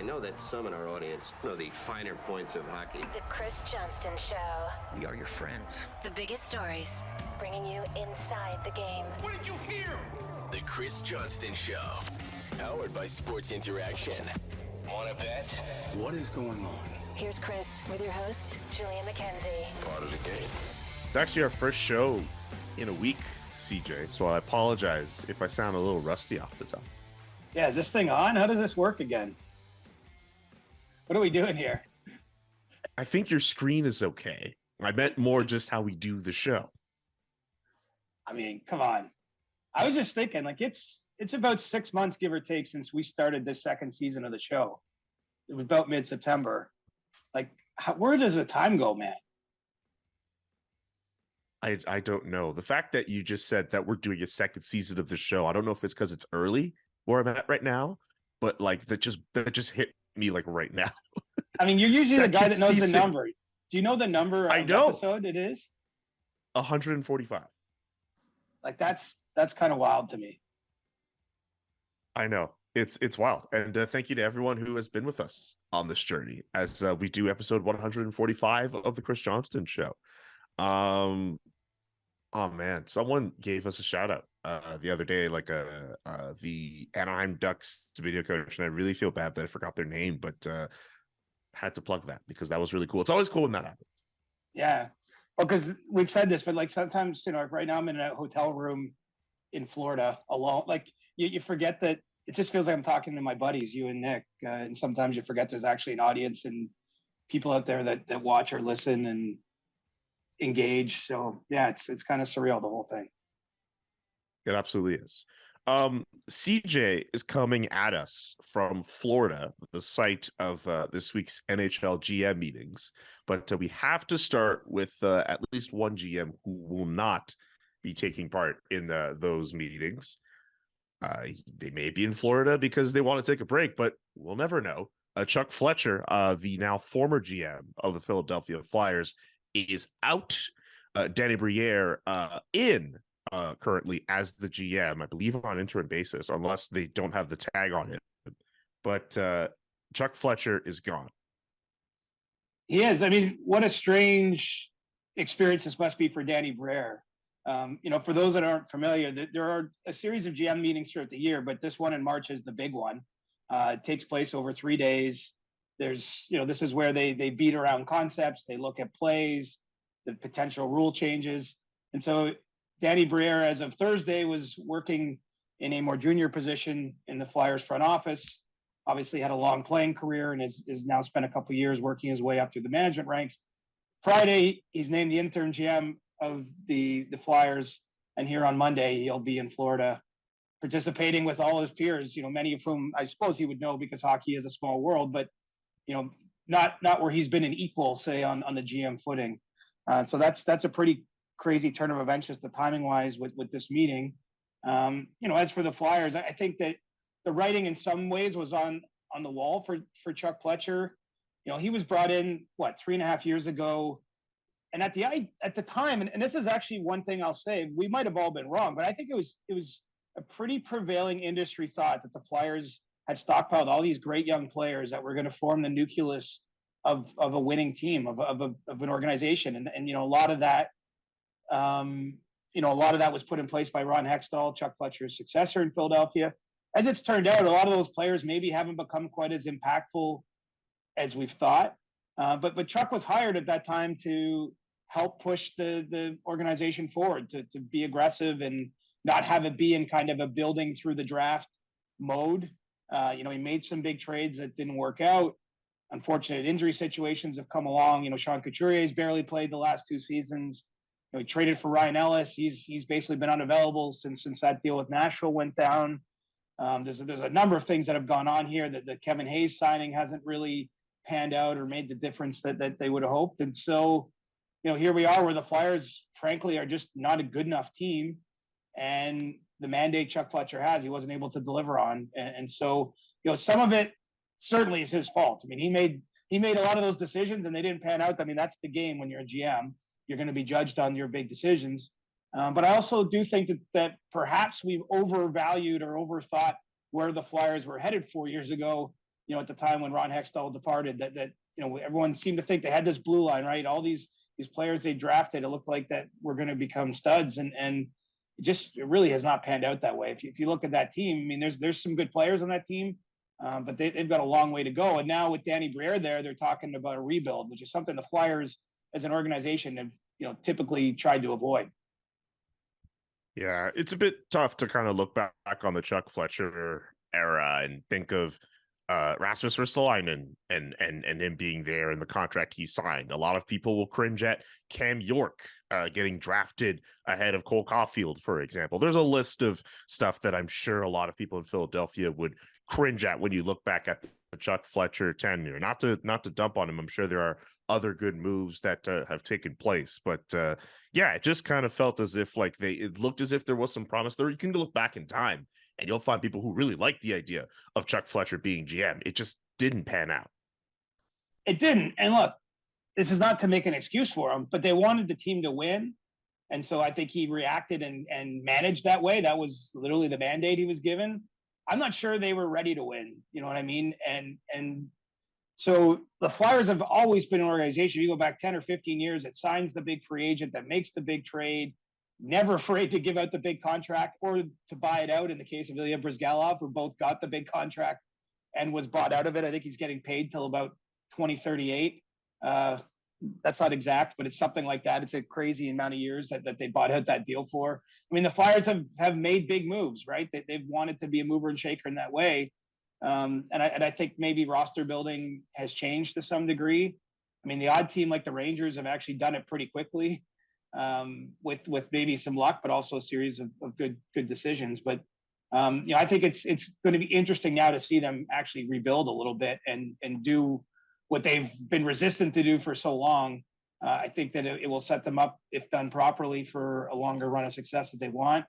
I know that some in our audience know the finer points of hockey. The Chris Johnston Show. We are your friends. The biggest stories, bringing you inside the game. What did you hear? The Chris Johnston Show. Powered by Sports Interaction. Wanna bet? What is going on? Here's Chris with your host, Julian McKenzie. Part of the game. It's actually our first show in a week, CJ, so I apologize if I sound a little rusty off the top. Yeah, is this thing on? How does this work again? What are we doing here? I think your screen is okay. I meant more just how we do the show. I mean, come on. I was just thinking, like, it's about 6 months, give or take, since we started this second season of the show. It was about mid-September. Like, where does the time go, man? I don't know. The fact that you just said that we're doing a second season of the show, I don't know if it's because it's early where I'm at right now, but like that just hit me like right now. I mean, you're usually the guy that knows season. the number. Do you know the number of episode it is? 145. Like that's kind of wild to me. I know. It's wild. And thank you to everyone who has been with us on this journey as we do episode 145 of the Chris Johnston Show. Oh man, someone gave us a shout out the other day, like the Anaheim Ducks video coach, and I really feel bad that I forgot their name, but had to plug that because that was really cool. It's always cool when that happens. Yeah, well, because we've said this, but like sometimes, you know, right now I'm in a hotel room in Florida alone. Like you forget that it just feels like I'm talking to my buddies, you and Nick, and sometimes you forget there's actually an audience and people out there that watch or listen and engage. So yeah, it's kind of surreal, the whole thing. It absolutely is. CJ is coming at us from Florida, the site of this week's NHL GM meetings, but we have to start with at least one GM who will not be taking part in those meetings. They may be in Florida because they want to take a break, but we'll never know. Chuck Fletcher, the now former GM of the Philadelphia Flyers, is out. Danny Briere in currently as the GM, I believe on an interim basis, unless they don't have the tag on it. But Chuck Fletcher is gone. He is. I mean, what a strange experience this must be for Danny Briere. You know, for those that aren't familiar, there are a series of GM meetings throughout the year, but this one in March is the big one. It takes place over 3 days. There's, you know, this is where they beat around concepts. They look at plays, the potential rule changes. And so Danny Briere, as of Thursday, was working in a more junior position in the Flyers front office, obviously had a long playing career and is now spent a couple of years working his way up through the management ranks. Friday, he's named the interim GM of the Flyers. And here on Monday, he'll be in Florida participating with all his peers, you know, many of whom I suppose he would know because hockey is a small world, but you know, not where he's been an equal, say, on the GM footing. So that's a pretty crazy turn of events, just the timing wise with this meeting. You know, as for the Flyers, I think that the writing in some ways was on the wall for Chuck Fletcher. You know, he was brought in 3.5 years ago, and at the time, and this is actually one thing I'll say, we might have all been wrong, but I think it was a pretty prevailing industry thought that the Flyers had stockpiled all these great young players that were going to form the nucleus of a winning team, of an organization. And you know, a lot of that was put in place by Ron Hextall, Chuck Fletcher's successor in Philadelphia. As it's turned out, a lot of those players maybe haven't become quite as impactful as we've thought. But Chuck was hired at that time to help push the organization forward, to be aggressive and not have it be in kind of a building through the draft mode. You know, he made some big trades that didn't work out. Unfortunate injury situations have come along. You know, Sean Couturier's barely played the last 2 seasons. You know, he traded for Ryan Ellis. He's basically been unavailable since that deal with Nashville went down. There's a number of things that have gone on here that the Kevin Hayes signing hasn't really panned out or made the difference that they would have hoped. And so, you know, here we are where the Flyers, frankly, are just not a good enough team. And the mandate Chuck Fletcher has, he wasn't able to deliver on. And so, you know, some of it certainly is his fault. I mean, he made a lot of those decisions and they didn't pan out. I mean, that's the game when you're a GM. You're going to be judged on your big decisions. But I also do think that perhaps we've overvalued or overthought where the Flyers were headed 4 years ago. at the time when Ron Hextall departed, that everyone seemed to think they had this blue line, right? All these players they drafted, it looked like that were going to become studs, and it really has not panned out that way. If you look at that team, I mean, there's some good players on that team, but they've got a long way to go. And now with Danny Briere there, they're talking about a rebuild, which is something the Flyers as an organization have typically tried to avoid. Yeah, it's a bit tough to kind of look back on the Chuck Fletcher era and think of Rasmus Ristolainen and him being there and the contract he signed. A lot of people will cringe at Cam York getting drafted ahead of Cole Caulfield, for example. There's a list of stuff that I'm sure a lot of people in Philadelphia would cringe at when you look back at the Chuck Fletcher tenure. Not to dump on him. I'm sure there are other good moves that have taken place, but yeah, it just kind of felt as if it looked as if there was some promise there. You can look back in time and you'll find people who really like the idea of Chuck Fletcher being GM. It just didn't pan out. It didn't. And look, this is not to make an excuse for him, but they wanted the team to win. And so I think he reacted and managed that way. That was literally the mandate he was given. I'm not sure they were ready to win. You know what I mean? And so the Flyers have always been an organization. You go back 10 or 15 years, that signs the big free agent, that makes the big trade, never afraid to give out the big contract or to buy it out. In the case of Ilya Bryzgalov, who both got the big contract and was bought out of it. I think he's getting paid till about 2038. That's not exact, but it's something like that. It's a crazy amount of years that they bought out that deal for. I mean, the Flyers have made big moves, right? They've wanted to be a mover and shaker in that way. And I think maybe roster building has changed to some degree. I mean, the odd team like the Rangers have actually done it pretty quickly, with maybe some luck, but also a series of good decisions. But I think it's going to be interesting now to see them actually rebuild a little bit and do what they've been resistant to do for so long. I think that it will set them up, if done properly, for a longer run of success that they want.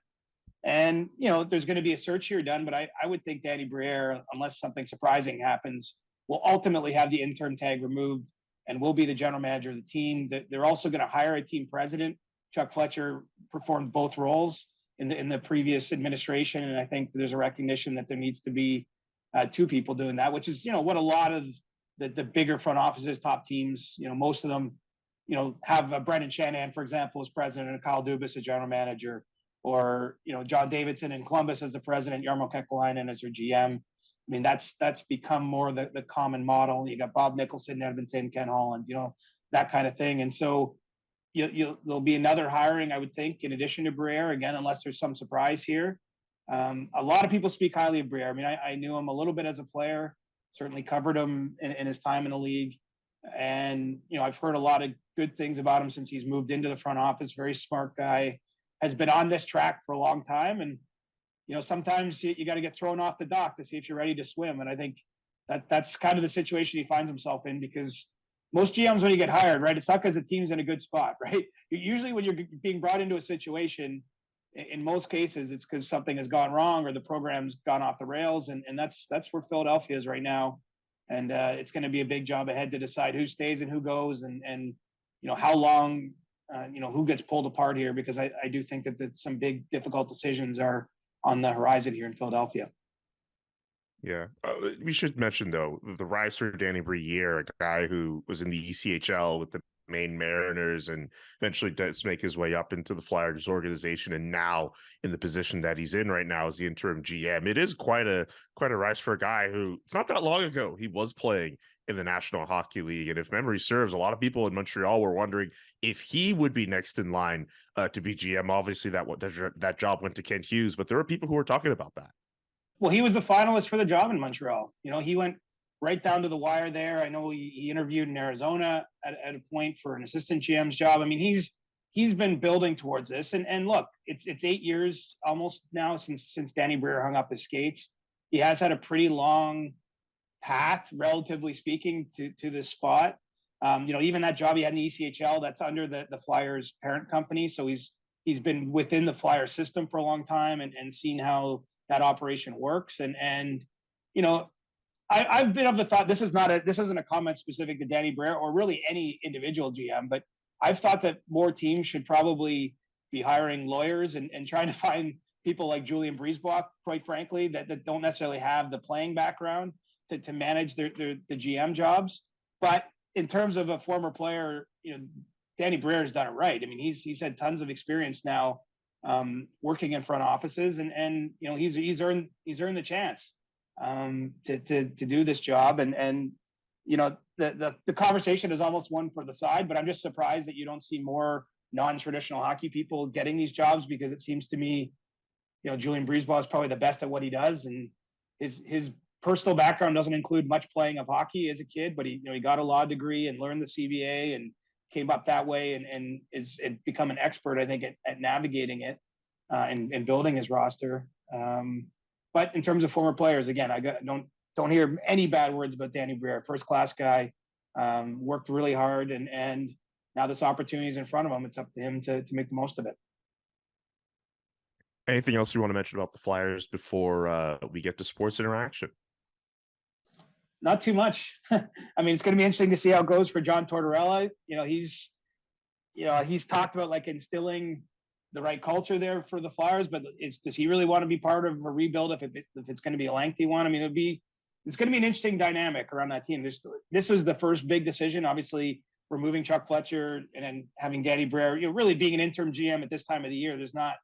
And, there's going to be a search here done, but I would think Danny Briere, unless something surprising happens, will ultimately have the intern tag removed and will be the general manager of the team. They're also going to hire a team president. Chuck Fletcher performed both roles in the previous administration. And I think there's a recognition that there needs to be two people doing that, which is, what a lot of the bigger front offices, top teams, most of them, have Brendan Shanahan, for example, as president, and Kyle Dubas as general manager, or, John Davidson in Columbus as the president, Jarmo Kekalainen as their GM. I mean, that's become more the common model. You got Bob Nicholson in Edmonton, Ken Holland, that kind of thing. And so there'll be another hiring, I would think, in addition to Briere, again, unless there's some surprise here. A lot of people speak highly of Briere. I mean, I knew him a little bit as a player, certainly covered him in his time in the league. And, I've heard a lot of good things about him since he's moved into the front office. Very smart guy, has been on this track for a long time. And, sometimes you got to get thrown off the dock to see if you're ready to swim. And I think that's kind of the situation he finds himself in, because most GMs, when you get hired, right, it's not because the team's in a good spot, right? Usually when you're being brought into a situation, in most cases, it's because something has gone wrong or the program's gone off the rails. And that's where Philadelphia is right now. And it's going to be a big job ahead to decide who stays and who goes, and how long, who gets pulled apart here, because I do think that some big, difficult decisions are on the horizon here in Philadelphia. Yeah. We should mention, though, the rise for Danny Briere, a guy who was in the ECHL with the Maine Mariners and eventually does make his way up into the Flyers organization, and now in the position that he's in right now as the interim GM. It is quite a rise for a guy who, it's not that long ago, he was playing in the National Hockey League. And if memory serves, a lot of people in Montreal were wondering if he would be next in line to be GM. Obviously, that job went to Kent Hughes, but there are people who are talking about that. Well, he was the finalist for the job in Montreal. He went right down to the wire there. I know he interviewed in Arizona at a point for an assistant GM's job. I mean, he's been building towards this. And look, it's 8 years almost now since Danny Briere hung up his skates. He has had a pretty long path, relatively speaking, to this spot. Even that job he had in the ECHL, that's under the Flyers parent company. So he's been within the Flyer system for a long time and seen how that operation works. And I've been of the thought, this isn't a comment specific to Danny Briere or really any individual GM, but I've thought that more teams should probably be hiring lawyers and trying to find people like Julian Breezebach, quite frankly, that don't necessarily have the playing background to manage the GM jobs. But in terms of a former player, Danny Briere has done it right. I mean, he's had tons of experience now working in front offices, and he's earned the chance to do this job. And the conversation is almost one for the side, but I'm just surprised that you don't see more non-traditional hockey people getting these jobs, because it seems to me, Julian Breezeball is probably the best at what he does, and his personal background doesn't include much playing of hockey as a kid, but he got a law degree and learned the CBA and came up that way, and is become an expert, I think, at navigating it and building his roster. But in terms of former players, again, don't hear any bad words about Danny Briere. First class guy, worked really hard, and now this opportunity is in front of him. It's up to him to make the most of it. Anything else you want to mention about the Flyers before we get to sports interaction? Not too much. I mean, it's going to be interesting to see how it goes for John Tortorelli. He's talked about like instilling the right culture there for the Flyers, but does he really want to be part of a rebuild if it's going to be a lengthy one? I mean, it's going to be an interesting dynamic around that team. This was the first big decision, obviously, removing Chuck Fletcher and then having Danny Briere. Really being an interim GM at this time of the year, there's not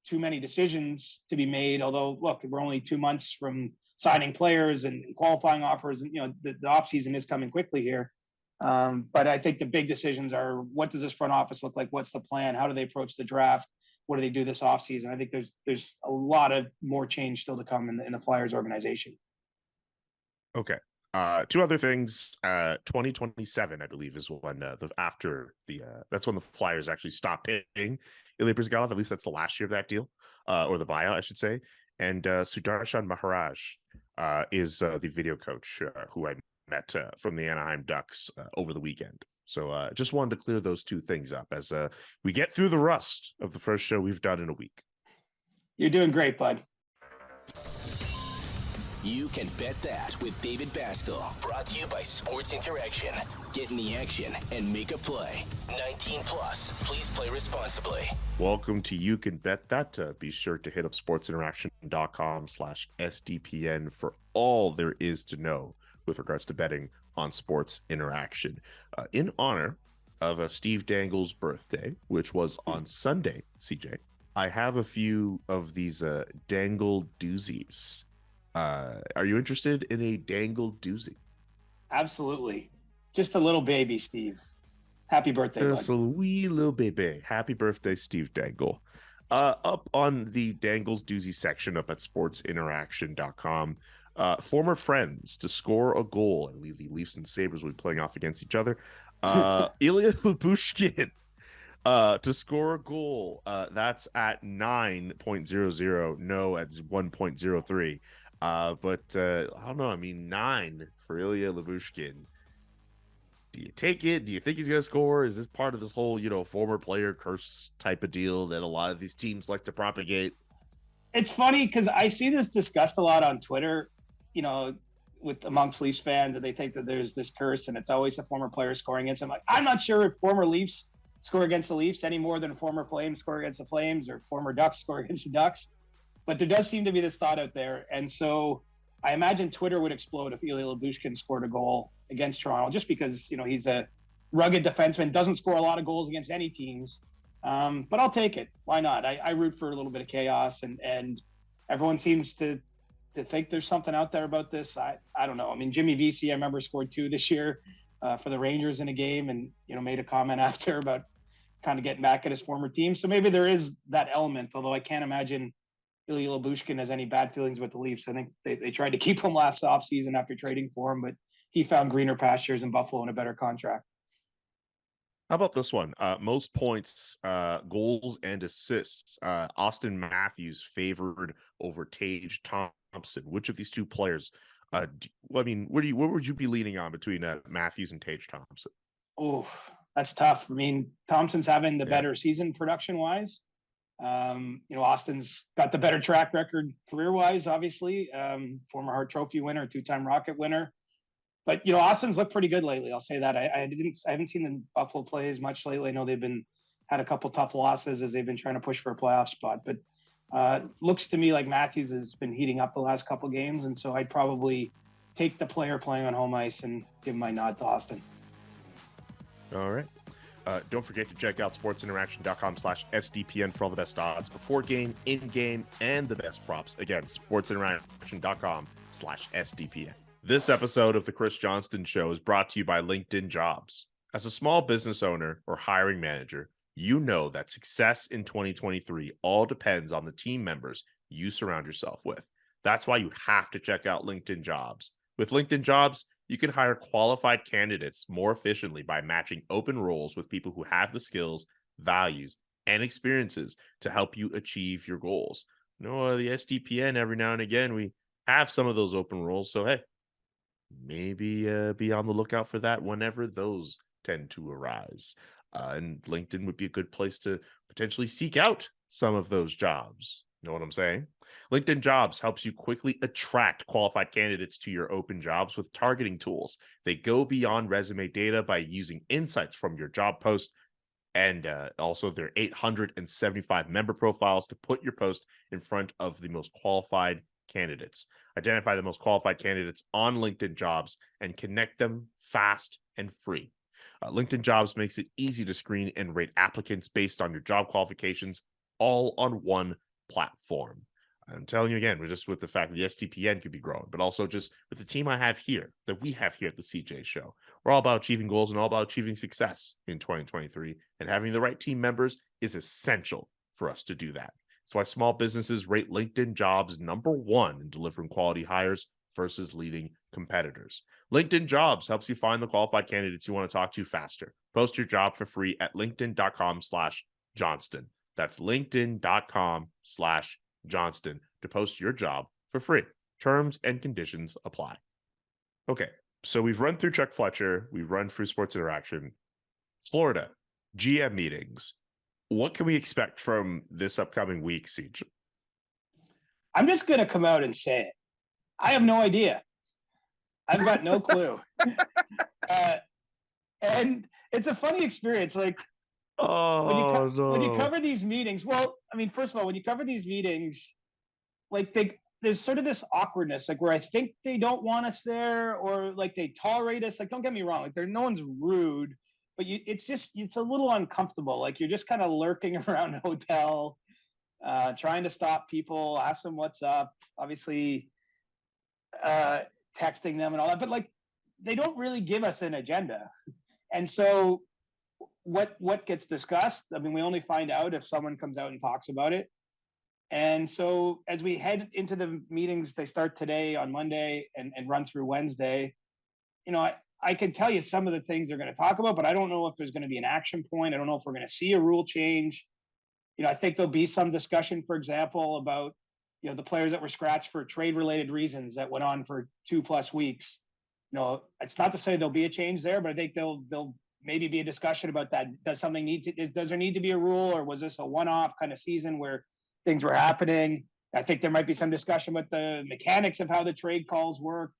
too many decisions to be made. Although, look, we're only 2 months from signing players and qualifying offers, and the off season is coming quickly here. But I think the big decisions are, what does this front office look like? What's the plan? How do they approach the draft? What do they do this offseason? I think there's a lot of more change still to come in the Flyers organization. Okay. Two other things. 2027, I believe, is when that's when the Flyers actually stop paying Ilya Bryzgalov. At least that's the last year of that deal, or the buyout, I should say. And Sudarshan Maharaj is the video coach who I met from the Anaheim Ducks over the weekend. So just wanted to clear those two things up as we get through the rust of the first show we've done in a week. You're doing great, bud. You can bet that with David Bastel. Brought to you by Sports Interaction. Get in the action and make a play. 19 plus. Please play responsibly. Welcome to You Can Bet That. Be sure to hit up sportsinteraction.com/SDPN for all there is to know with regards to betting on Sports Interaction. In honor of Steve Dangle's birthday, which was on Sunday, CJ, I have a few of these Dangle doozies. Are you interested in a Dangle doozy? Absolutely. Just a little baby, Steve. Happy birthday, Just bud. a wee little baby. Happy birthday, Steve Dangle. Up on the Dangles doozy section up at sportsinteraction.com, former friends to score a goal. I believe the Leafs and Sabres will be playing off against each other. Ilya Lyubushkin to score a goal. That's at 9.00. No, at 1.03. But I don't know. I mean, 9 for Ilya Lyubushkin. Do you take it? Do you think he's going to score? Is this part of this whole, former player curse type of deal that a lot of these teams like to propagate? It's funny because I see this discussed a lot on Twitter, with amongst Leafs fans, and they think that there's this curse and it's always a former player scoring against him. Like, I'm not sure if former Leafs score against the Leafs any more than former Flames score against the Flames or former Ducks score against the Ducks. But there does seem to be this thought out there. And so I imagine Twitter would explode if Ilya Lyubushkin scored a goal against Toronto, just because, he's a rugged defenseman, doesn't score a lot of goals against any teams. But I'll take it. Why not? I root for a little bit of chaos, and everyone seems to think there's something out there about this. I don't know. I mean, Jimmy Vesey, I remember, scored 2 this year for the Rangers in a game, and, made a comment after about kind of getting back at his former team. So maybe there is that element, although I can't imagine Ilya Lyubushkin has any bad feelings with the Leafs. I think they tried to keep him last offseason after trading for him, but he found greener pastures in Buffalo and a better contract. How about this one? Most points, goals, and assists. Austin Matthews favored over Tage Thompson. Which of these two players? What would you be leaning on between Matthews and Tage Thompson? Oh, that's tough. I mean, Thompson's having the better season production-wise. Austin's got the better track record career-wise, obviously. Former Hart Trophy winner, 2-time Rocket winner. But, Austin's looked pretty good lately. I'll say that. I haven't seen the Buffalo play as much lately. I know they've had a couple tough losses as they've been trying to push for a playoff spot. But Looks to me like Matthews has been heating up the last couple games, and so I'd probably take the player playing on home ice and give my nod to Austin. All right. Don't forget to check out sportsinteraction.com/SDPN for all the best odds before game, in game, and the best props. Again, sportsinteraction.com/SDPN. This episode of the Chris Johnston Show is brought to you by LinkedIn Jobs. As a small business owner or hiring manager, you know that success in 2023 all depends on the team members you surround yourself with. That's why you have to check out LinkedIn Jobs. With LinkedIn Jobs, you can hire qualified candidates more efficiently by matching open roles with people who have the skills, values, and experiences to help you achieve your goals. You know, the SDPN, every now and again, we have some of those open roles. So, hey, maybe be on the lookout for that whenever those tend to arise. And LinkedIn would be a good place to potentially seek out some of those jobs. You know what I'm saying? LinkedIn Jobs helps you quickly attract qualified candidates to your open jobs with targeting tools. They go beyond resume data by using insights from your job post and also their 875 member profiles to put your post in front of the most qualified candidates. Identify the most qualified candidates on LinkedIn Jobs and connect them fast and free. LinkedIn Jobs makes it easy to screen and rate applicants based on your job qualifications, all on one platform. I'm telling you again, we're just with the fact that the STPN could be growing, but also just with the team I have here, that we have here at the CJ Show. We're all about achieving goals and all about achieving success in 2023, and having the right team members is essential for us to do that. That's why small businesses rate LinkedIn Jobs #1 in delivering quality hires versus leading competitors. LinkedIn Jobs helps you find the qualified candidates you want to talk to faster. Post your job for free at linkedin.com/Johnston. That's linkedin.com/Johnston to post your job for free. Terms and conditions apply. Okay, so we've run through Chuck Fletcher. We've run through Sports Interaction. Florida, GM meetings. What can we expect from this upcoming week, Siege? I'm just going to come out and say it. I have no idea. I've got no clue. And it's a funny experience. Like, when you cover these meetings, well, I mean, first of all, when you cover these meetings, like there's sort of this awkwardness, like where I think they don't want us there, or like they tolerate us. Like, don't get me wrong, like no one's rude, but it's a little uncomfortable. Like you're just kind of lurking around a hotel, trying to stop people, ask them what's up, obviously texting them and all that, but like they don't really give us an agenda. And so what gets discussed, I mean, we only find out if someone comes out and talks about it. And so as we head into the meetings, they start today on Monday and run through Wednesday, you know, I can tell you some of the things they're going to talk about, but I don't know if there's going to be an action point. I don't know if we're going to see a rule change. You know, I think there'll be some discussion, for example, about, you know, the players that were scratched for trade related reasons that went on for 2+ weeks. You know, it's not to say there'll be a change there, but I think they'll maybe be a discussion about that. Does there need to be a rule, or was this a one-off kind of season where things were happening? I think there might be some discussion with the mechanics of how the trade calls worked,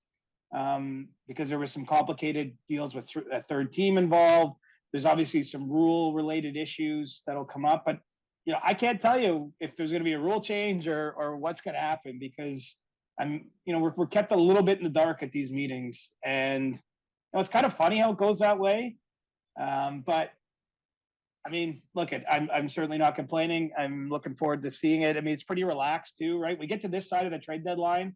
because there was some complicated deals with a third team involved. There's obviously some rule related issues that'll come up, but you know, I can't tell you if there's going to be a rule change or what's going to happen, because we're kept a little bit in the dark at these meetings, and you know, it's kind of funny how it goes that way. But I mean, look, I'm certainly not complaining. I'm looking forward to seeing it. I mean, it's pretty relaxed too, right? We get to this side of the trade deadline. I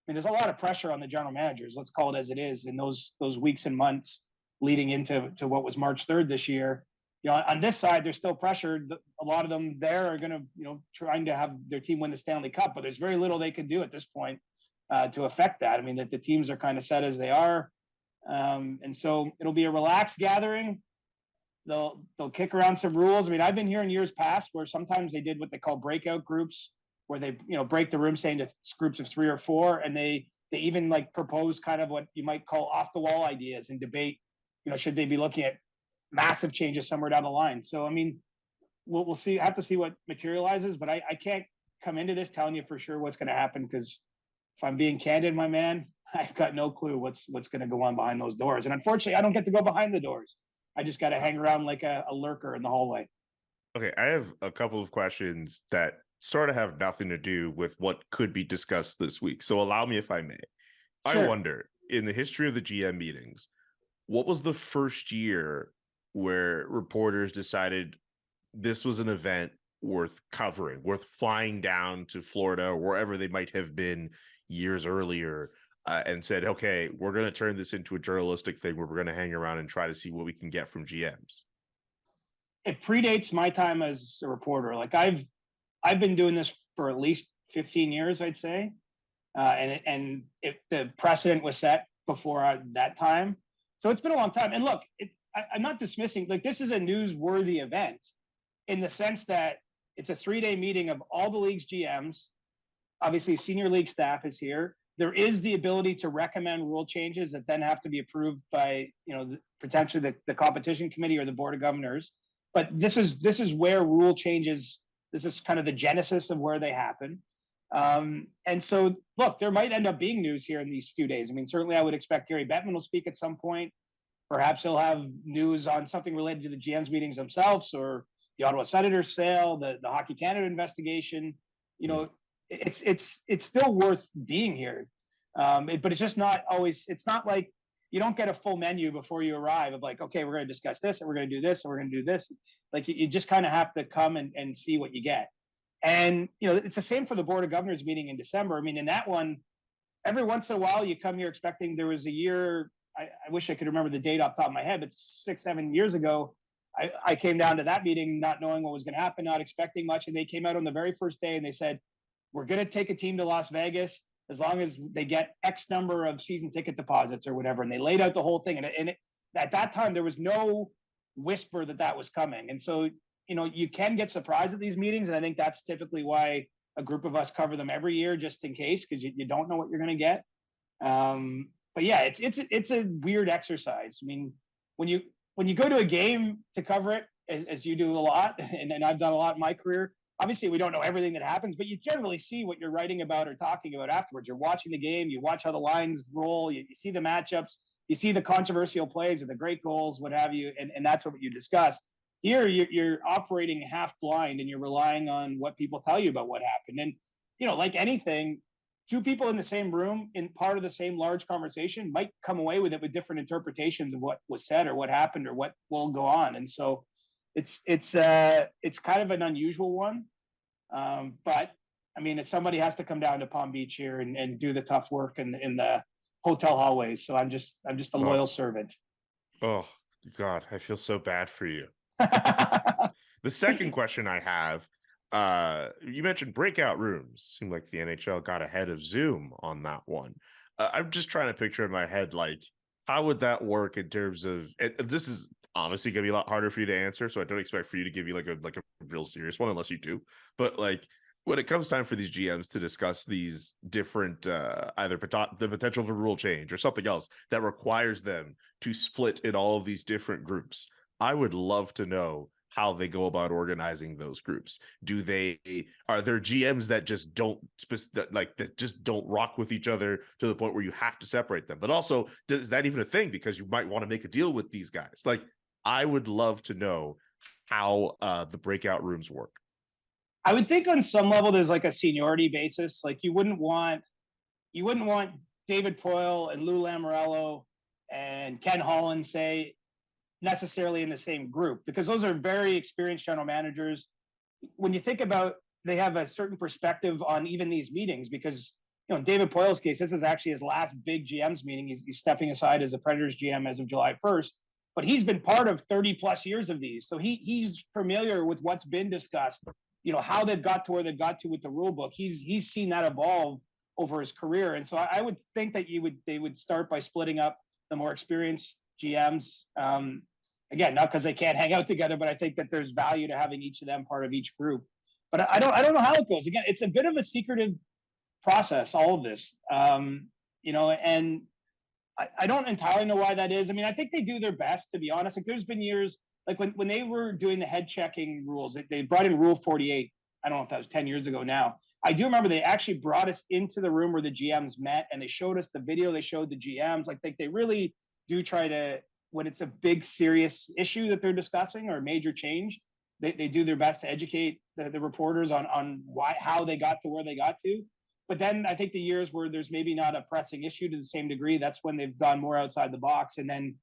mean, there's a lot of pressure on the general managers. Let's call it as it is. In those weeks and months leading into what was March 3rd this year. You know, on this side, they're still pressured. A lot of them there are going to, you know, trying to have their team win the Stanley Cup, but there's very little they can do at this point to affect that. I mean, that the teams are kind of set as they are. And so it'll be a relaxed gathering. They'll kick around some rules. I mean, I've been here in years past where sometimes they did what they call breakout groups, where they, you know, break the room saying to groups of 3 or 4, and they even like propose kind of what you might call off the wall ideas and debate, you know, should they be looking at massive changes somewhere down the line. So, I mean, we'll see, have to see what materializes, but I can't come into this telling you for sure what's going to happen, because if I'm being candid, my man, I've got no clue what's going to go on behind those doors. And unfortunately, I don't get to go behind the doors. I just got to hang around like a lurker in the hallway. Okay, I have a couple of questions that sort of have nothing to do with what could be discussed this week. So allow me if I may. Sure. I wonder, in the history of the GM meetings, what was the first year where reporters decided this was an event worth covering, worth flying down to Florida or wherever they might have been years earlier, and said, okay, we're going to turn this into a journalistic thing where we're going to hang around and try to see what we can get from GMs? It predates my time as a reporter. Like I've been doing this for at least 15 years, I'd say. And the precedent was set before that time. So it's been a long time. And look, I'm not dismissing, like this is a newsworthy event in the sense that it's a 3-day meeting of all the league's GMs. Obviously, senior league staff is here. There is the ability to recommend rule changes that then have to be approved by, potentially the competition committee or the board of governors. But this is where rule changes, this is kind of the genesis of where they happen. And so, look, there might end up being news here in these few days. I mean, certainly I would expect Gary Bettman will speak at some point. Perhaps he'll have news on something related to the GM's meetings themselves or the Ottawa Senators sale, the Hockey Canada investigation. It's still worth being here. But it's just not always, it's not like you don't get a full menu before you arrive of like, okay, we're going to discuss this and we're going to do this and we're going to do this. Like you just kind of have to come and see what you get. And, it's the same for the Board of Governors meeting in December. I mean, in that one, every once in a while you come here expecting, there was a year, I wish I could remember the date off the top of my head, but 6-7 years ago, I came down to that meeting not knowing what was going to happen, not expecting much. And they came out on the very first day and they said, we're going to take a team to Las Vegas as long as they get X number of season ticket deposits or whatever. And they laid out the whole thing. And at that time, there was no whisper that was coming. And so, you can get surprised at these meetings. And I think that's typically why a group of us cover them every year, just in case, because you don't know what you're going to get. But yeah, it's a weird exercise. I mean, when you go to a game to cover it, as you do a lot, and I've done a lot in my career, obviously we don't know everything that happens, but you generally see what you're writing about or talking about afterwards. You're watching the game, you watch how the lines roll, you see the matchups, you see the controversial plays or the great goals, what have you, and that's what you discuss. Here, you're operating half blind and you're relying on what people tell you about what happened. And, like anything, two people in the same room in part of the same large conversation might come away with it with different interpretations of what was said or what happened or what will go on. And so it's kind of an unusual one. But I mean, if somebody has to come down to Palm Beach here and do the tough work in the hotel hallways. So I'm just a loyal servant. Oh God, I feel so bad for you. The second question I have, you mentioned breakout rooms. Seemed like the NHL got ahead of Zoom on that one. I'm just trying to picture in my head, like, how would that work in terms of, and this is honestly gonna be a lot harder for you to answer, so I don't expect for you to give you like a real serious one unless you do. But like, when it comes time for these GMs to discuss these different either the potential for rule change or something else that requires them to split in all of these different groups, I would love to know how they go about organizing those groups. Are there GMs that just don't rock with each other to the point where you have to separate them? But also, is that even a thing? Because you might want to make a deal with these guys. Like, I would love to know how the breakout rooms work. I would think on some level there's like a seniority basis. Like you wouldn't want David Poile and Lou Lamoriello and Ken Holland, say, necessarily in the same group, because those are very experienced general managers. When you think about, they have a certain perspective on even these meetings, because in David Poile's case, this is actually his last big GM's meeting. He's stepping aside as a Predators GM as of July 1st, but he's been part of 30 plus years of these. So he's familiar with what's been discussed, how they've got to where they've got to with the rule book. He's seen that evolve over his career. And so I would think that they would start by splitting up the more experienced GMs. Again, not because they can't hang out together, but I think that there's value to having each of them part of each group. But I don't know how it goes. Again, it's a bit of a secretive process, all of this, and I don't entirely know why that is. I mean, I think they do their best, to be honest. Like, there's been years, like when they were doing the head checking rules, they brought in Rule 48. I don't know if that was 10 years ago now. I do remember they actually brought us into the room where the GMs met, and they showed us the video. They showed the GMs. Like, they really do try to, when it's a big, serious issue that they're discussing or a major change, They do their best to educate the reporters on how they got to where they got to. But then I think the years where there's maybe not a pressing issue to the same degree, that's when they've gone more outside the box. And then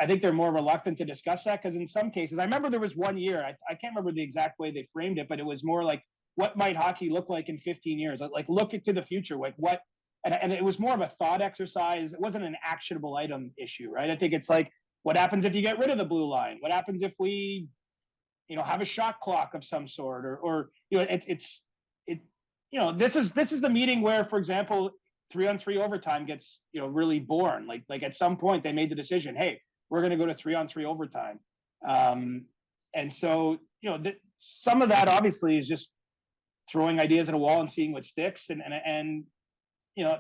I think they're more reluctant to discuss that, because in some cases, I remember there was one year, I can't remember the exact way they framed it, but it was more like, what might hockey look like in 15 years? Like look into the future, like what, and it was more of a thought exercise. It wasn't an actionable item issue, right? I think it's like, what happens if you get rid of the blue line? What happens if we, have a shot clock of some sort, or this is the meeting where, for example, 3-on-3 overtime gets, really born. Like at some point they made the decision, hey, we're going to go to 3-on-3 overtime. And so, some of that obviously is just throwing ideas at a wall and seeing what sticks. And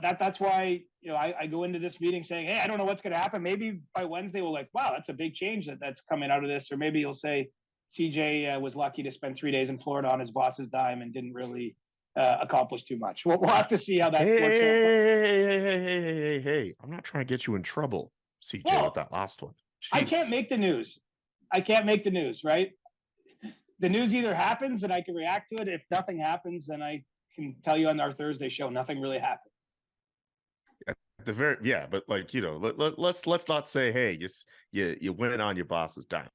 that's why, I go into this meeting saying, hey, I don't know what's going to happen. Maybe by Wednesday we'll like, wow, that's a big change that's coming out of this. Or maybe you'll say CJ was lucky to spend 3 days in Florida on his boss's dime and didn't really accomplish too much. We'll have to see how that works out. Hey, I'm not trying to get you in trouble, CJ, with that last one. Jeez. I can't make the news. Right? The news either happens and I can react to it. If nothing happens, then I can tell you on our Thursday show, nothing really happened. But like, let's not say, hey, you went on your boss's dime.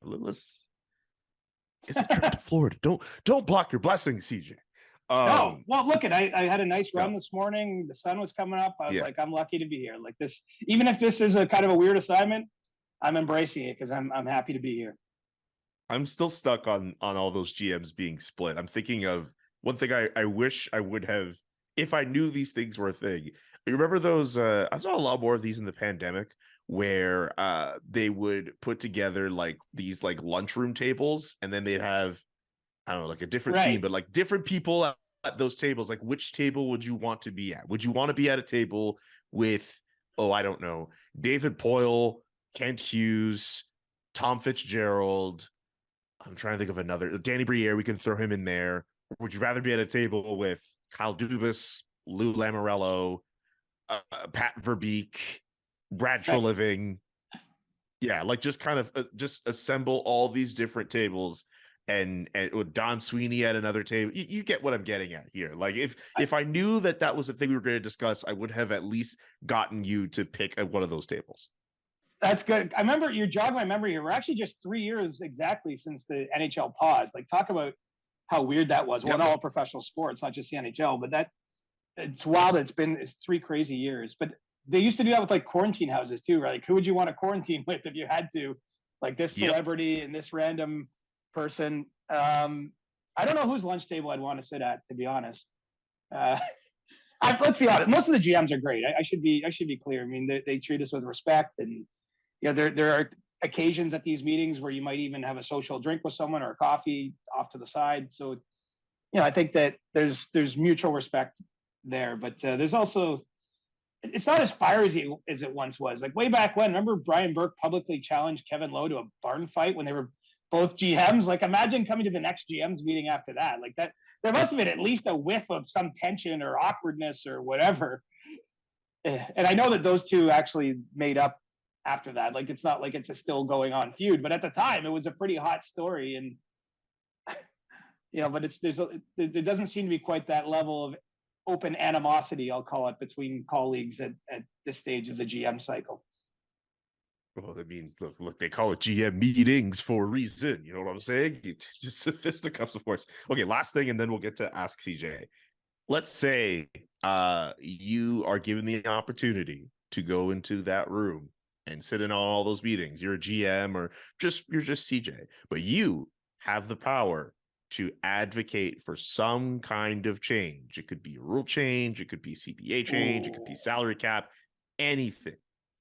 It's a trip to Florida. Don't block your blessings, CJ. No, well, look, I had a nice run this morning. The sun was coming up. I was like, I'm lucky to be here. Like this, even if this is a kind of a weird assignment, I'm embracing it because I'm happy to be here. I'm still stuck on all those GMs being split. I'm thinking of one thing I wish I would have, if I knew these things were a thing. You remember those? I saw a lot more of these in the pandemic where they would put together like these like lunchroom tables, and then they'd have, I don't know, like a different theme, but like different people at those tables. Like, which table would you want to be at? Would you want to be at a table with, I don't know, David Poyle, Kent Hughes, Tom Fitzgerald? I'm trying to think of another. Danny Briere, we can throw him in there. Or would you rather be at a table with Kyle Dubas, Lou Lamoriello, Pat Verbeek, Brad Treliving? Yeah, like just kind of just assemble all these different tables, and with Don Sweeney at another table. You get what I'm getting at here. Like if I knew that was the thing we were going to discuss, I would have at least gotten you to pick one of those tables. That's good. I remember, you jogged my memory here. We're actually just 3 years exactly since the NHL paused. Like, talk about how weird that was. Well, not all professional sports, not just the NHL, but it's wild. It's 3 crazy years. But they used to do that with like quarantine houses too, right? Like, who would you want to quarantine with if you had to? Like this celebrity and this random person. I don't know whose lunch table I'd want to sit at, to be honest. Let's be honest. Most of the GMs are great. I should be clear. I mean, they treat us with respect, and there are occasions at these meetings where you might even have a social drink with someone or a coffee off to the side. So, I think that there's mutual respect there, but there's also, it's not as fiery as it once was. Like way back when, remember Brian Burke publicly challenged Kevin Lowe to a barn fight when they were both GMs? Like, imagine coming to the next GM's meeting after that. Like that, there must have been at least a whiff of some tension or awkwardness or whatever. And I know that those two actually made up after that. Like, it's not like it's a still going on feud, but at the time it was a pretty hot story. And but there doesn't seem to be quite that level of open animosity, I'll call it, between colleagues at this stage of the GM cycle. Well, I mean, look, they call it GM meetings for a reason. You know what I'm saying? It's just fisticuffs, of course. Okay, last thing, and then we'll get to Ask CJ. Let's say you are given the opportunity to go into that room and sit in on all those meetings. You're a GM or you're just CJ, but you have the power to advocate for some kind of change. It could be a rule change, it could be CBA change, it could be salary cap, anything.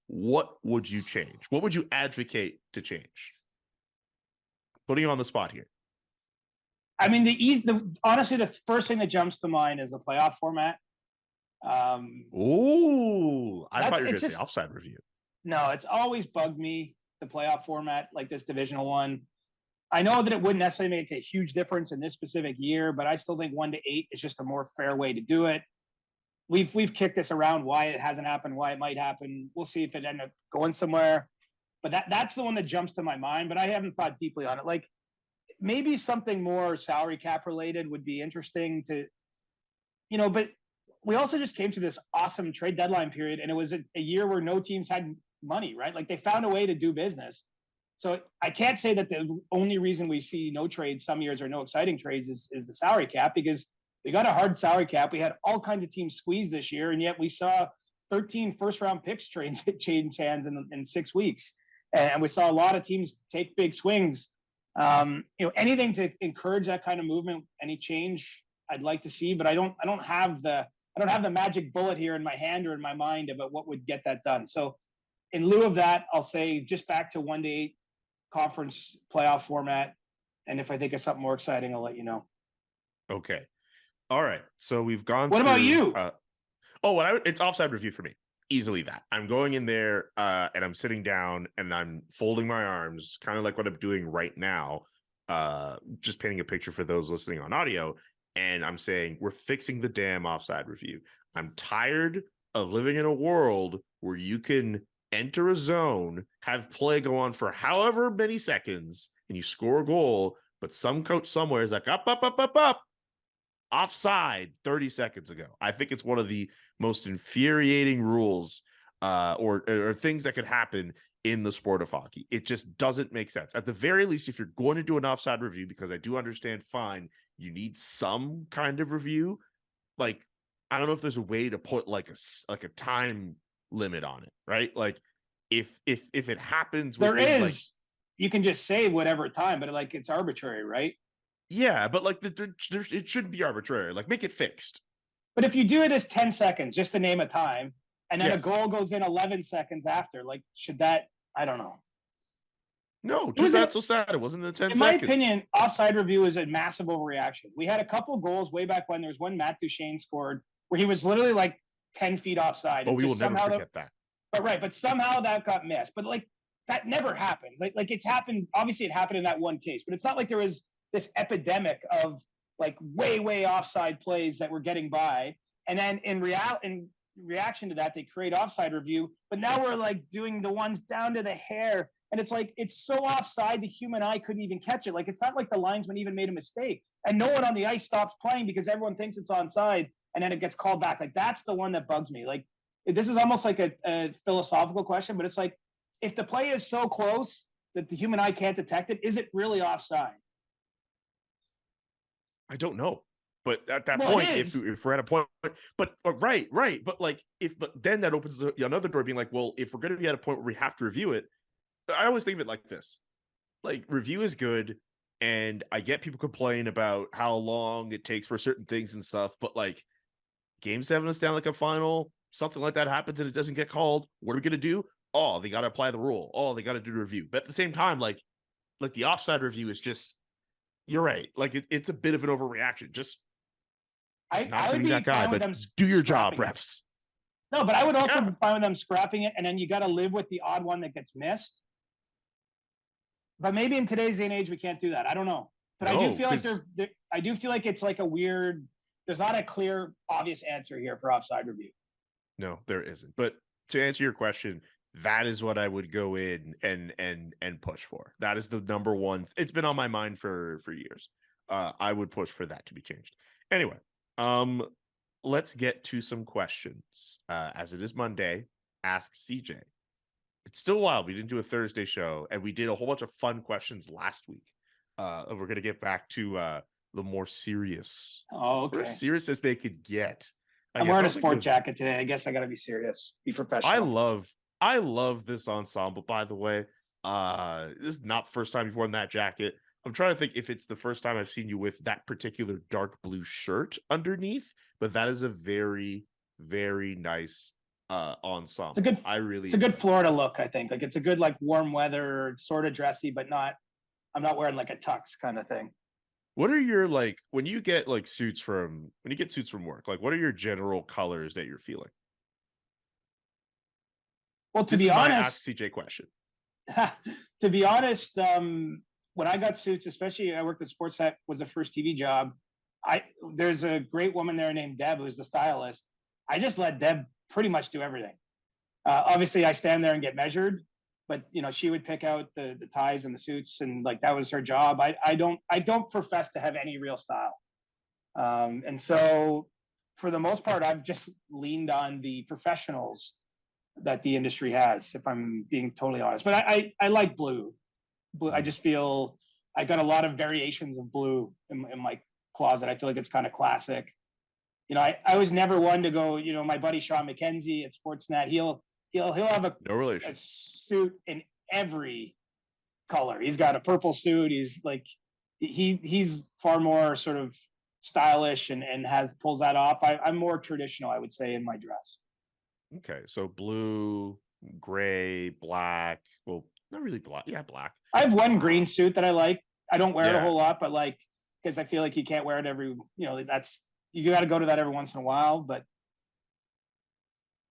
What would you change? What would you advocate to change? Putting you on the spot here. I mean, honestly, the first thing that jumps to mind is the playoff format. I thought you were going to say offside review. No, it's always bugged me, the playoff format, like this divisional one. I know that it wouldn't necessarily make a huge difference in this specific year, but I still think 1 to 8 is just a more fair way to do it. We've kicked this around, why it hasn't happened, why it might happen. We'll see if it ends up going somewhere. But that's the one that jumps to my mind, but I haven't thought deeply on it. Like, maybe something more salary cap related would be interesting to, but we also just came to this awesome trade deadline period, and it was a year where no teams had money, right? Like they found a way to do business. So I can't say that the only reason we see no trades some years or no exciting trades is the salary cap, because we got a hard salary cap. We had all kinds of teams squeezed this year, and yet we saw 13 first-round picks change hands in 6 weeks. And we saw a lot of teams take big swings. Anything to encourage that kind of movement, any change, I'd like to see, but I don't have the magic bullet here in my hand or in my mind about what would get that done. So in lieu of that, I'll say just back to 1-8 conference playoff format. And if I think of something more exciting, I'll let you know. Okay. All right. So we've gone What about you? It's offside review for me. Easily that. I'm going in there and I'm sitting down and I'm folding my arms, kind of like what I'm doing right now, just painting a picture for those listening on audio. And I'm saying, we're fixing the damn offside review. I'm tired of living in a world where you can enter a zone, have play go on for however many seconds, and you score a goal, but some coach somewhere is like, up, offside 30 seconds ago. I think it's one of the most infuriating rules or things that could happen in the sport of hockey. It just doesn't make sense. At the very least, if you're going to do an offside review, because I do understand, fine, you need some kind of review. Like, I don't know if there's a way to put like a time limit on it, right? Like if it happens, there is, you can just say whatever time, but like it's arbitrary, right? Yeah, but like it shouldn't be arbitrary. Like, make it fixed. But if you do it as 10 seconds, just to name a time, and then a goal goes in 11 seconds after, like, should that? I don't know. No, too bad, so sad. It wasn't the 10 seconds. In my opinion, offside review is a massive overreaction. We had a couple goals way back when. There was one Matt Duchene scored where he was literally like 10 feet offside. Oh, we will never forget that. But somehow that got missed. But like that never happens. Like it's happened. Obviously, it happened in that one case, but it's not like there was this epidemic of like way offside plays that were getting by. And then in reaction to that, they create offside review. But now we're like doing the ones down to the hair. And it's like, it's so offside, the human eye couldn't even catch it. Like, it's not like the linesman even made a mistake. And no one on the ice stops playing because everyone thinks it's onside, and then it gets called back. Like, that's the one that bugs me. Like, this is almost like a philosophical question, but it's like, if the play is so close that the human eye can't detect it, is it really offside? I don't know. But at that point, if we're at a point, but right. But like, but then that opens another door being like, well, if we're going to be at a point where we have to review it, I always think of it like this. Like, review is good, and I get people complain about how long it takes for certain things and stuff, but like, Game 7 is down like a final, something like that happens and it doesn't get called. What are we going to do? Oh, they got to apply the rule. Oh, they got to do the review. But at the same time, like the offside review is just, you're right. Like, it's a bit of an overreaction. Just not to be that guy, but do your job, refs. No, but I would also be fine with them scrapping it, and then you got to live with the odd one that gets missed. But maybe in today's day and age, we can't do that. I don't know. But I do feel like I do feel like it's like a weird, there's not a clear, obvious answer here for offside review. No, there isn't. But to answer your question, that is what I would go in and push for. That is the number one. It's been on my mind for years. I would push for that to be changed. Anyway, let's get to some questions. As it is Monday, ask CJ. It's still wild. We didn't do a Thursday show, and we did a whole bunch of fun questions last week. And we're going to get back to the more serious. Oh, okay. As serious as they could get. I'm wearing a sport jacket today. I guess I got to be serious, be professional. I love this ensemble, by the way. This is not the first time you've worn that jacket. I'm trying to think if it's the first time I've seen you with that particular dark blue shirt underneath, but that is a very, very nice ensemble. It's a good Florida look, I think. Like, it's a good, like, warm weather, sort of dressy, but I'm not wearing like a tux kind of thing. What are your, like, when you get suits from work, like, what are your general colors that you're feeling? Well, to be honest, ask CJ question. To be honest, when I got suits, especially I worked at Sportsnet, was the first TV job. There's a great woman there named Deb, who's the stylist. I just let Deb pretty much do everything. Obviously, I stand there and get measured, but she would pick out the ties and the suits, and like that was her job. I don't profess to have any real style. And so for the most part, I've just leaned on the professionals that the industry has, if I'm being totally honest. But I like blue. I just feel I got a lot of variations of blue in my closet. I feel like it's kind of classic. I was never one to go, my buddy Sean McKenzie at Sportsnet, he'll have a suit in every color. He's got a purple suit. He's like, he's far more sort of stylish and pulls that off. I'm more traditional, I would say, in my dress. Okay, so blue, gray, black. Well, not really black. Yeah, black. I have one green suit that I like. I don't wear it a whole lot, but like, because I feel like you can't wear it every, you got to go to that every once in a while, but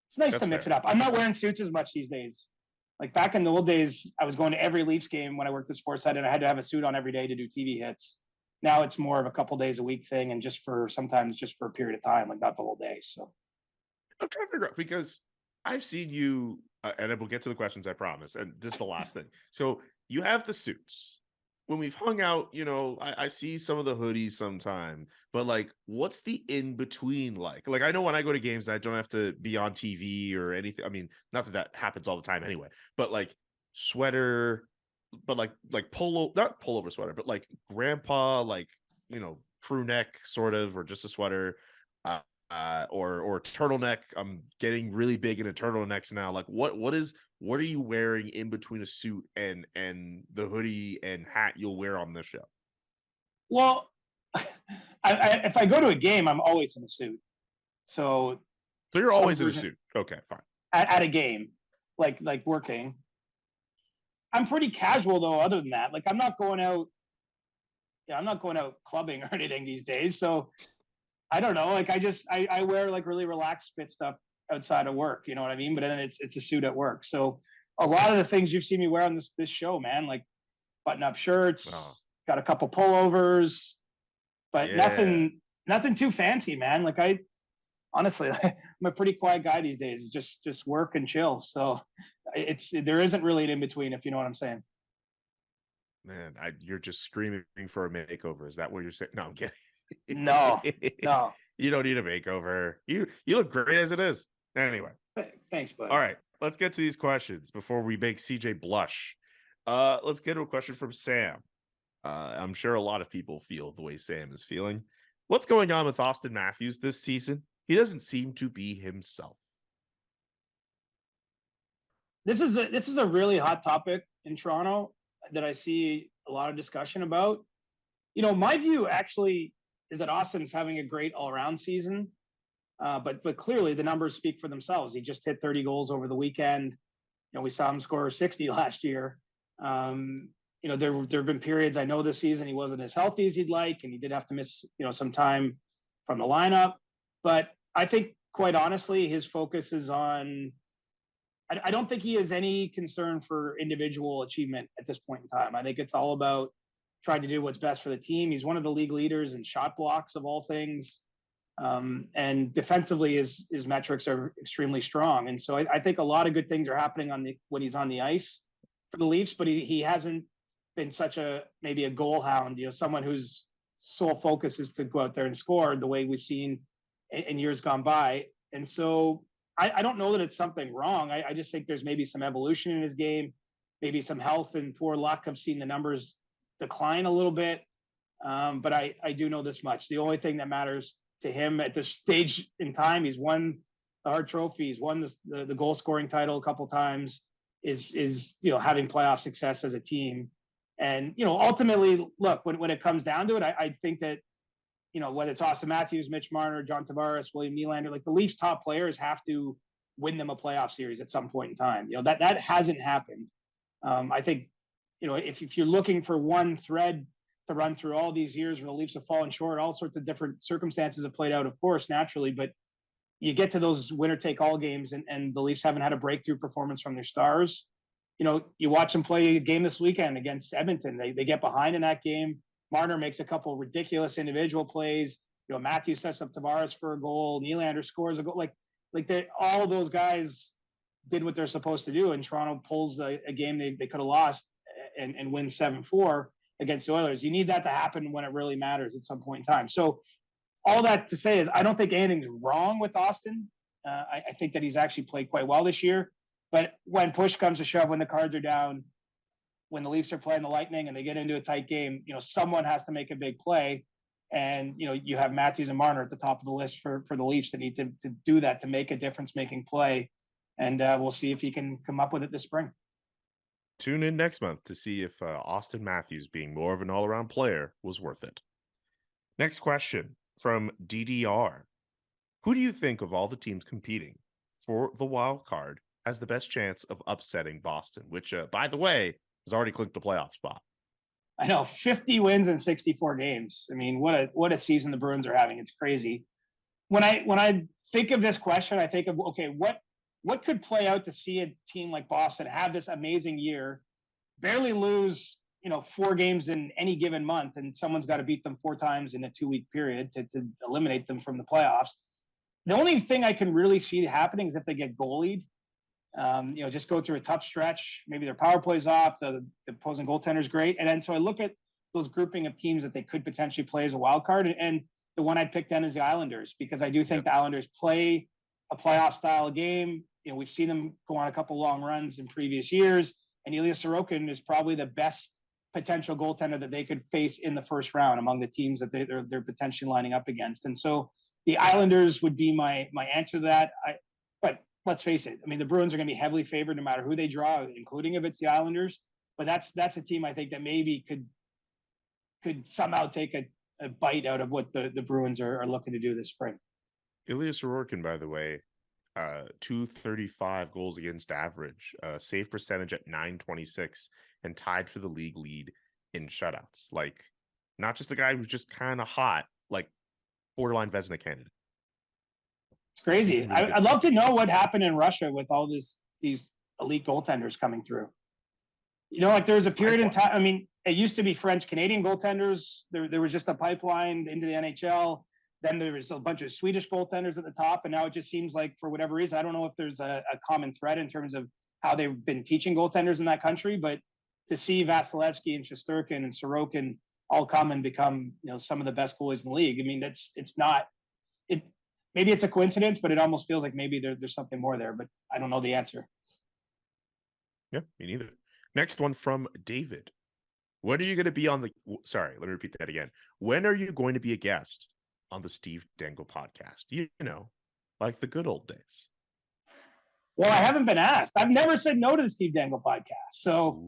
it's nice to mix it up. I'm not wearing suits as much these days. Like back in the old days, I was going to every Leafs game when I worked at Sportsnet, and I had to have a suit on every day to do TV hits. Now it's more of a couple days a week thing, and sometimes just for a period of time, like not the whole day. So I'm trying to figure out, because I've seen you, and we'll get to the questions, I promise. And this is the last thing. So you have the suits. When we've hung out, I see some of the hoodies sometime, but like, what's the in between like? Like, I know when I go to games, I don't have to be on TV or anything. I mean, not that happens all the time anyway, but like sweater, but like polo, not pullover sweater, but like grandpa, like, crew neck sort of, or just a sweater, or turtleneck. I'm getting really big into turtlenecks now. Like, what are you wearing in between a suit and the hoodie and hat you'll wear on this show? Well, if I go to a game, I'm always in a suit. So you're always in a suit. Okay, fine. At a game, like working. I'm pretty casual though. Other than that, like I'm not going out clubbing or anything these days. So I don't know. Like I wear like really relaxed fit stuff outside of work. You know what I mean? But then it's a suit at work. So a lot of the things you've seen me wear on this show, man, like button up shirts, got a couple pullovers, but nothing too fancy, man. Like honestly, I'm a pretty quiet guy these days. Just work and chill. So there isn't really an in between, if you know what I'm saying. Man, you're just screaming for a makeover. Is that what you're saying? No, I'm kidding. No. You don't need a makeover. You look great as it is. Anyway. Thanks, bud. All right, let's get to these questions before we make CJ blush. Let's get to a question from Sam. I'm sure a lot of people feel the way Sam is feeling. What's going on with Austin Matthews this season? He doesn't seem to be himself. This is a really hot topic in Toronto that I see a lot of discussion about. My view actually is that Austin's having a great all-around season, but clearly the numbers speak for themselves. He just hit 30 goals over the weekend. We saw him score 60 last year. There have been periods, I know this season he wasn't as healthy as he'd like, and he did have to miss some time from the lineup. But I think, quite honestly, his focus is on. I don't think he has any concern for individual achievement at this point in time. I think it's all about trying to do what's best for the team. He's one of the league leaders in shot blocks of all things. And defensively, his metrics are extremely strong. And so I think a lot of good things are happening when he's on the ice for the Leafs, but he hasn't been such maybe a goal hound, someone whose sole focus is to go out there and score the way we've seen in years gone by. And so I don't know that it's something wrong. I just think there's maybe some evolution in his game, maybe some health and poor luck. I've seen the numbers decline a little bit. But I do know this much. The only thing that matters to him at this stage in time, he's won the Hart Trophy, he's won the goal scoring title a couple times, is having playoff success as a team. And, ultimately, look, when it comes down to it, I think that, whether it's Austin Matthews, Mitch Marner, John Tavares, William Nylander, like the Leafs top players have to win them a playoff series at some point in time. That hasn't happened. I think, if you're looking for one thread to run through all these years where the Leafs have fallen short, all sorts of different circumstances have played out, of course, naturally, but you get to those winner take all games and the Leafs haven't had a breakthrough performance from their stars. You watch them play a game this weekend against Edmonton. They get behind in that game. Marner makes a couple of ridiculous individual plays. Matthews sets up Tavares for a goal. Nylander scores a goal. Like all of those guys did what they're supposed to do, and Toronto pulls a game they could have lost and wins 7-4 against the Oilers. You need that to happen when it really matters at some point in time. So all that to say is I don't think anything's wrong with Austin. I think that he's actually played quite well this year. But when push comes to shove, when the Cards are down, when the Leafs are playing the Lightning and they get into a tight game, someone has to make a big play. And, you have Matthews and Marner at the top of the list for the Leafs that need to do that, to make a difference-making play. And we'll see if he can come up with it this spring. Tune in next month to see if Austin Matthews being more of an all-around player was worth it. Next question from DDR. Who do you think of all the teams competing for the wild card has the best chance of upsetting Boston, which, by the way, has already clinched the playoff spot? I know, 50 wins in 64 games. I mean, what a season the Bruins are having. It's crazy. When I think of this question, I think of, okay, what could play out to see a team like Boston have this amazing year, barely lose, 4 games in any given month, and someone's got to beat them 4 times in a 2-week period to eliminate them from the playoffs. The only thing I can really see happening is if they get goalied, just go through a tough stretch. Maybe their power play's off, the opposing goaltender's great. And then so I look at those grouping of teams that they could potentially play as a wild card. And the one I'd pick then is the Islanders, because I do think the Islanders play a playoff style game. We've seen them go on a couple long runs in previous years. And Ilya Sorokin is probably the best potential goaltender that they could face in the first round among the teams that they're potentially lining up against. And so the Islanders would be my answer to that. But let's face it. I mean, the Bruins are going to be heavily favored no matter who they draw, including if it's the Islanders. But that's a team I think that maybe could somehow take a bite out of what the Bruins are looking to do this spring. Ilya Sorokin, by the way, 235 goals against average, save percentage at 926, and tied for the league lead in shutouts. Like, not just a guy who's just kind of hot, like borderline Vezina candidate. It's crazy. I'd love to know what happened in Russia with all these elite goaltenders coming through. Like there was a period in time. I mean, it used to be French-Canadian goaltenders. There was just a pipeline into the NHL. Then there was a bunch of Swedish goaltenders at the top. And now it just seems like, for whatever reason, I don't know if there's a common thread in terms of how they've been teaching goaltenders in that country. But to see Vasilevsky and Shesterkin and Sorokin all come and become, some of the best goalies in the league. I mean, maybe it's a coincidence, but it almost feels like maybe there's something more there, but I don't know the answer. Yeah, me neither. Next one from David. When are you going to be on sorry, let me repeat that again. When are you going to be a guest on the Steve Dango podcast? Like the good old days. Well, I haven't been asked. I've never said no to the Steve Dango podcast. So,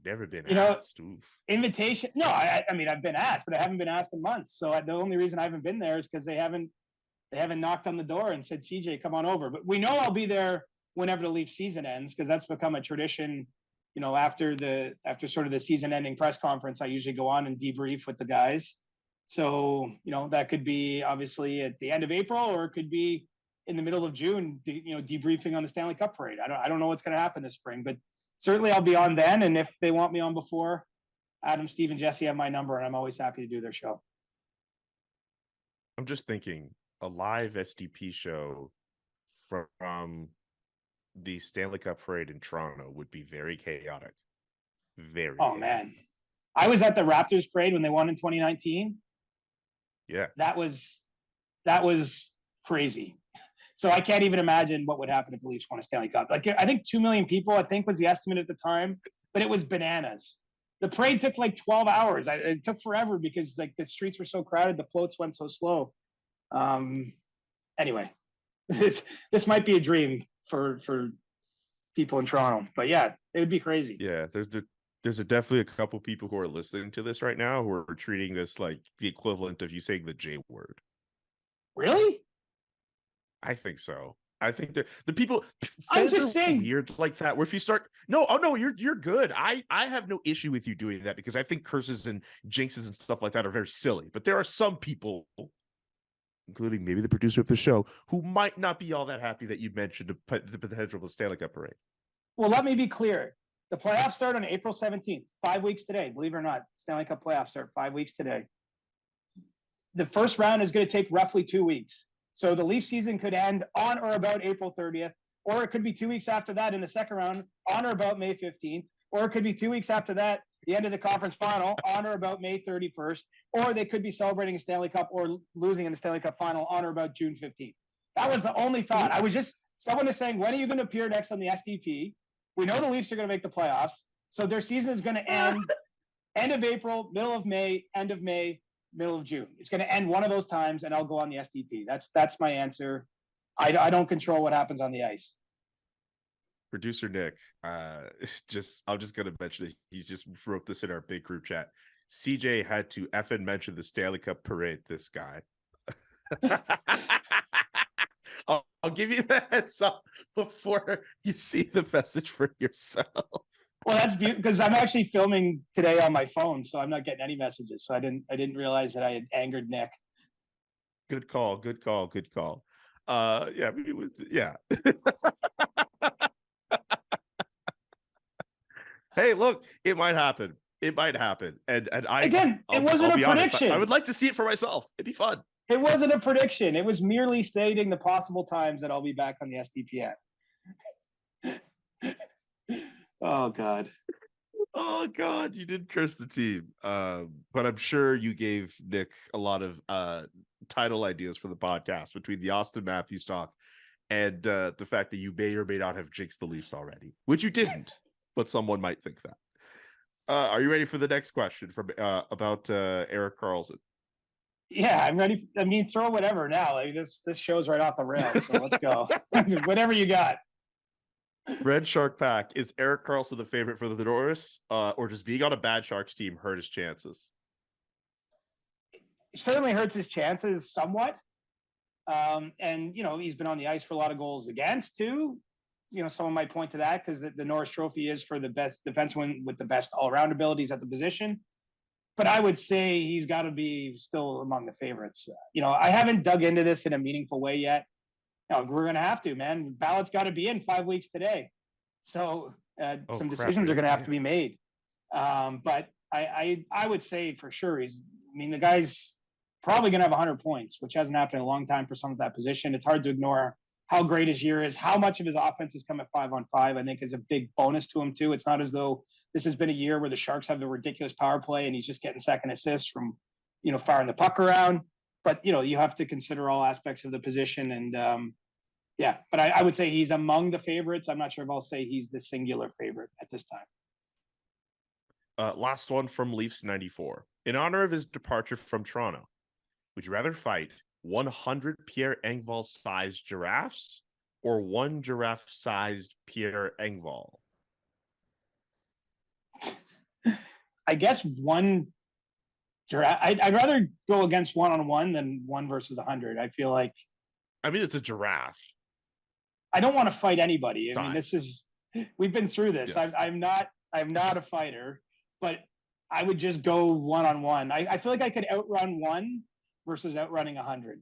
never been asked. Invitation. No, I mean, I've been asked, but I haven't been asked in months. So the only reason I haven't been there is because they haven't knocked on the door and said, CJ, come on over. But we know I'll be there whenever the Leaf season ends, because that's become a tradition. After sort of the season ending press conference, I usually go on and debrief with the guys. So, that could be obviously at the end of April, or it could be in the middle of June, debriefing on the Stanley Cup parade. I don't know what's going to happen this spring, but certainly I'll be on then. And if they want me on before, Adam, Steve, and Jesse have my number, and I'm always happy to do their show. I'm just thinking a live SDP show from the Stanley Cup parade in Toronto would be very chaotic. Very. Oh, man. I was at the Raptors parade when they won in 2019. Yeah. That was crazy. So I can't even imagine what would happen if the Leafs won a Stanley Cup. Like, I think 2 million people, I think, was the estimate at the time, but it was bananas. The parade took like 12 hours. It took forever because like the streets were so crowded, the floats went so slow. Anyway, this might be a dream for people in Toronto, but yeah, it would be crazy. Yeah, there's definitely a couple people who are listening to this right now who are treating this like the equivalent of you saying the J word. Really? I think so. I think the people. I'm just saying, weird like that. Where if you start, no, you're good. I have no issue with you doing that because I think curses and jinxes and stuff like that are very silly. But there are some people, including maybe the producer of the show, who might not be all that happy that you mentioned the potential of a Stanley Cup parade. Well, let me be clear. The playoffs start on April 17th, 5 weeks today. Believe it or not, Stanley Cup playoffs start 5 weeks today. The first round is going to take roughly 2 weeks. So the Leaf season could end on or about April 30th. or it could be 2 weeks after that in the second round on or about May 15th, or it could be 2 weeks after that, the end of the conference final on or about May 31st, or they could be celebrating a Stanley Cup or losing in the Stanley Cup final on or about June 15th. That was the only thought. I was just, someone is saying, when are you going to appear next on the SDP? We know the Leafs are going to make the playoffs. So their season is going to end of April, middle of May, end of May, middle of June. It's going to end one of those times, and I'll go on the SDP. That's my answer. I don't control what happens on the ice. Producer Nick, I'm just gonna mention it. He just wrote this in our big group chat. CJ had to effing mention the Stanley Cup parade. This guy. I'll give you the heads up before you see the message for yourself. Well, that's beautiful because I'm actually filming today on my phone, so I'm not getting any messages. So I didn't realize that I had angered Nick. Good call. Yeah, yeah. Hey, look, it might happen. And I again, it wasn't a prediction. I would like to see it for myself. It'd be fun. It wasn't a prediction. It was merely stating the possible times that I'll be back on the SDPN. Oh God, you didn't curse the team. But I'm sure you gave Nick a lot of title ideas for the podcast between the Austin Matthews talk and the fact that you may or may not have jinxed the Leafs already, which you didn't. But someone might think that. Are you ready for the next question from about Erik Karlsson? Yeah, I'm ready. I mean, throw whatever now. Like this show's right off the rails. So let's go. Whatever you got. Red Shark Pack, is Erik Karlsson the favorite for the Norris, or does being on a bad Sharks team hurt his chances? It certainly hurts his chances somewhat. And he's been on the ice for a lot of goals against too. Someone might point to that because the Norris Trophy is for the best defenseman with the best all-around abilities at the position. But I would say he's got to be still among the favorites. I haven't dug into this in a meaningful way yet. We're going to have to, man. Ballot's got to be in 5 weeks today. So some decisions are going to have to be made. But I would say for sure the guy's probably going to have 100 points, which hasn't happened in a long time for someone at that position. It's hard to ignore how great his year is, how much of his offense has come at 5-on-5, I think is a big bonus to him too. It's not as though this has been a year where the Sharks have the ridiculous power play and he's just getting second assists from, firing the puck around. But, you have to consider all aspects of the position. And but I would say he's among the favorites. I'm not sure if I'll say he's the singular favorite at this time. Last one from Leafs 94. In honor of his departure from Toronto, would you rather fight 100 Pierre Engvall-sized giraffes or one giraffe-sized Pierre Engvall? I guess one giraffe. I'd rather go against one-on-one than 1 versus 100. I feel like. I mean, it's a giraffe. I don't want to fight anybody. I mean, we've been through this. Yes. I'm not a fighter, but I would just go one-on-one. I feel like I could outrun 1 versus outrunning 100.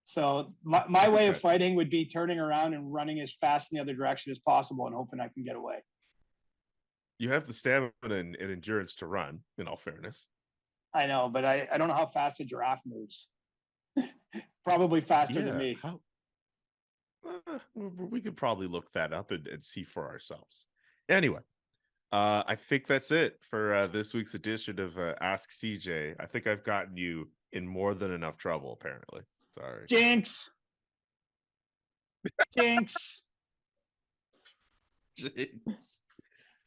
So my way of fighting would be turning around and running as fast in the other direction as possible and hoping I can get away. You have the stamina and endurance to run, in all fairness. I know, but I don't know how fast a giraffe moves. Probably faster than me. We could probably look that up and see for ourselves. Anyway, I think that's it for this week's edition of Ask CJ. I think I've gotten you in more than enough trouble, apparently. Sorry. Jinx.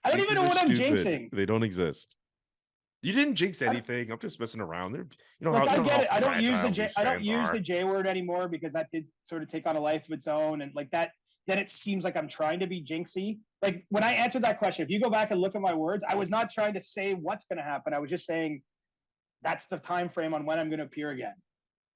I don't even know what I'm jinxing. They don't exist. You didn't jinx anything. I'm just messing around. I get it. I don't use the J word anymore because that did sort of take on a life of its own, and like that. Then it seems like I'm trying to be jinxy. Like when I answered that question, if you go back and look at my words, I was not trying to say what's going to happen. I was just saying that's the time frame on when I'm going to appear again.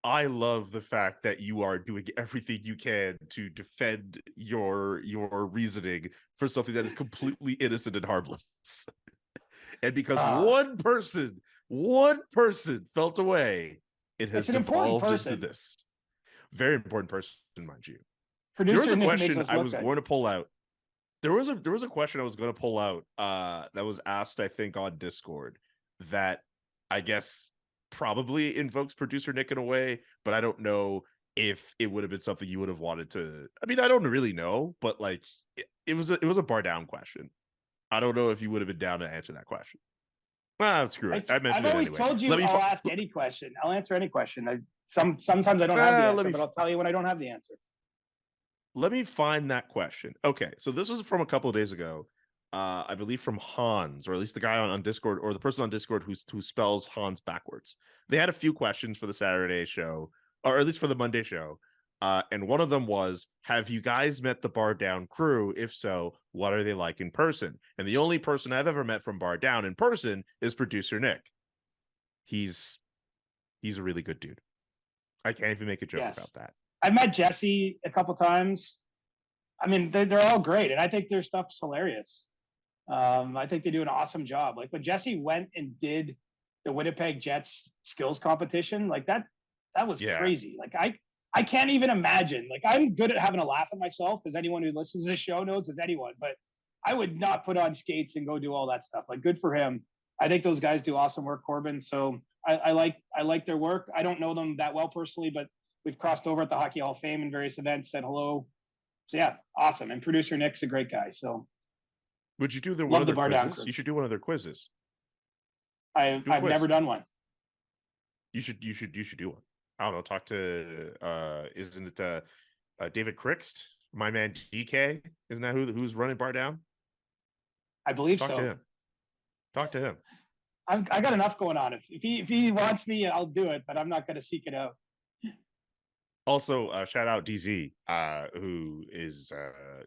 I love the fact that you are doing everything you can to defend your reasoning for something that is completely innocent and harmless. And because one person felt away, it has devolved into this. Very important person, mind you. There was a question I was going to pull out. There was a question I was going to pull out that was asked, I think, on Discord that I guess probably invokes producer Nick in a way, but I don't know if it would have been something you would have wanted to. I mean, I don't really know, but like it was a bar down question. I don't know if you would have been down to answer that question. Screw it. I've always told you I'll ask any question. I'll answer any question. Sometimes I don't have the answer, but I'll tell you when I don't have the answer. Let me find that question. Okay, so this was from a couple of days ago. I believe from Hans, or at least the guy on Discord, or the person on Discord who spells Hans backwards. They had a few questions for the Saturday show, or at least for the Monday show. And one of them was, have you guys met the Bar Down crew? If so, what are they like in person? And the only person I've ever met from Bar Down in person is producer Nick. He's a really good dude. I can't even make a joke about that. I've met Jesse a couple times. I mean, they're all great, and I think their stuff's hilarious. I think they do an awesome job. Like when Jesse went and did the Winnipeg Jets skills competition, like that was crazy. Like I can't even imagine. Like I'm good at having a laugh at myself, as anyone who listens to this show knows, as anyone, but I would not put on skates and go do all that stuff. Like good for him. I think those guys do awesome work, Corbin. So I like their work. I don't know them that well personally, but we've crossed over at the Hockey Hall of Fame in various events, said hello. So yeah, awesome. And producer Nick's a great guy. So would you do one of their quizzes? You should do one of their quizzes. I've never done one. You should do one. I don't know. Talk to isn't it David Crixt, my man DK? Isn't that who's running Bar Down? I believe so. Talk to him. I got enough going on. If he wants me, I'll do it, but I'm not going to seek it out. Also, shout out DZ, who is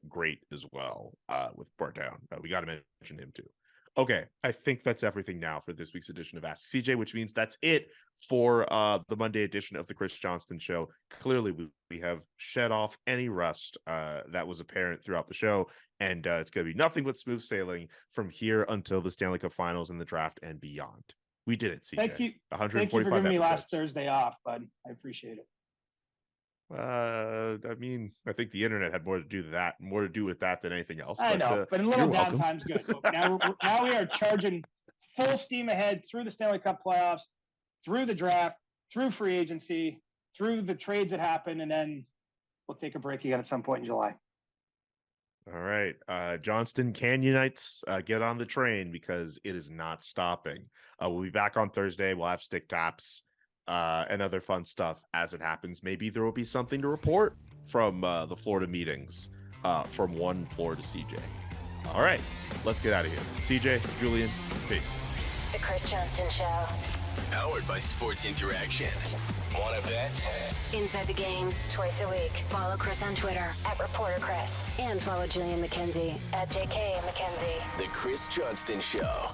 great as well with Bar Down. We got to mention him too. Okay, I think that's everything now for this week's edition of Ask CJ, which means that's it for the Monday edition of the Chris Johnston Show. Clearly, we have shed off any rust that was apparent throughout the show, and it's going to be nothing but smooth sailing from here until the Stanley Cup Finals and the draft and beyond. We did it, CJ. Thank you. 145 Thank you for giving me episodes. last Thursday off, bud. I appreciate it. I mean, I think the internet had more to do with that than anything else. I know, but a little downtime's good. So now we are charging full steam ahead through the Stanley Cup playoffs, through the draft, through free agency, through the trades that happen, and then we'll take a break again at some point in July. All right, Johnston Canyonites, get on the train because it is not stopping. We'll be back on Thursday. We'll have stick taps and other fun stuff as it happens. Maybe there will be something to report from the Florida meetings from one Florida CJ. All right, let's get out of here. CJ, Julian, peace. The Chris Johnston Show. Powered by Sports Interaction. Wanna bet? Inside the Game, twice a week. Follow Chris on Twitter @ReporterChris. And follow Julian McKenzie @JKMcKenzie. The Chris Johnston Show.